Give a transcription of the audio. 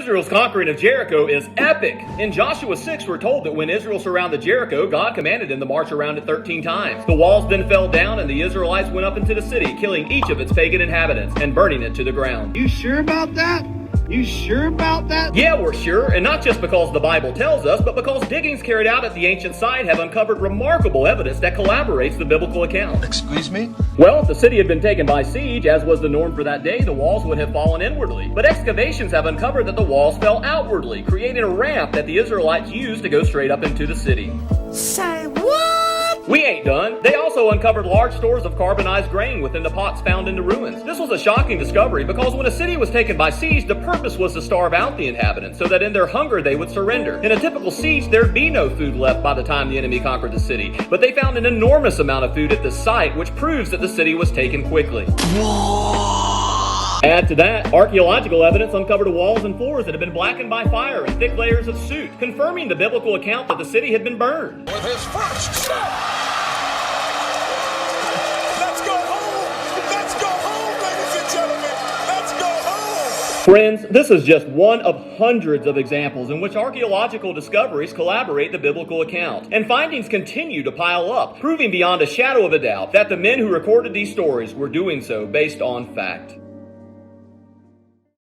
Israel's conquering of Jericho is epic. In Joshua 6, we're told that when Israel surrounded Jericho, God commanded them to march around it 13 times. The walls then fell down and the Israelites went up into the city, killing each of its pagan inhabitants and burning it to the ground. You sure about that? You sure about that? Yeah, we're sure, and not just because the Bible tells us, but because diggings carried out at the ancient site have uncovered remarkable evidence that corroborates the biblical account. Excuse me? Well, if the city had been taken by siege, as was the norm for that day, the walls would have fallen inwardly. But excavations have uncovered that the walls fell outwardly, creating a ramp that the Israelites used to go straight up into the city. Say what? We ain't done. They also uncovered large stores of carbonized grain within the pots found in the ruins. This was a shocking discovery because when a city was taken by siege, the purpose was to starve out the inhabitants so that in their hunger they would surrender. In a typical siege, there'd be no food left by the time the enemy conquered the city. But they found an enormous amount of food at the site, which proves that the city was taken quickly. Add to that, archaeological evidence uncovered walls and floors that had been blackened by fire and thick layers of soot, confirming the biblical account that the city had been burned. With his first step! Let's go home! Let's go home, ladies and gentlemen! Let's go home! Friends, this is just one of hundreds of examples in which archaeological discoveries collaborate the biblical account. And findings continue to pile up, proving beyond a shadow of a doubt that the men who recorded these stories were doing so based on fact.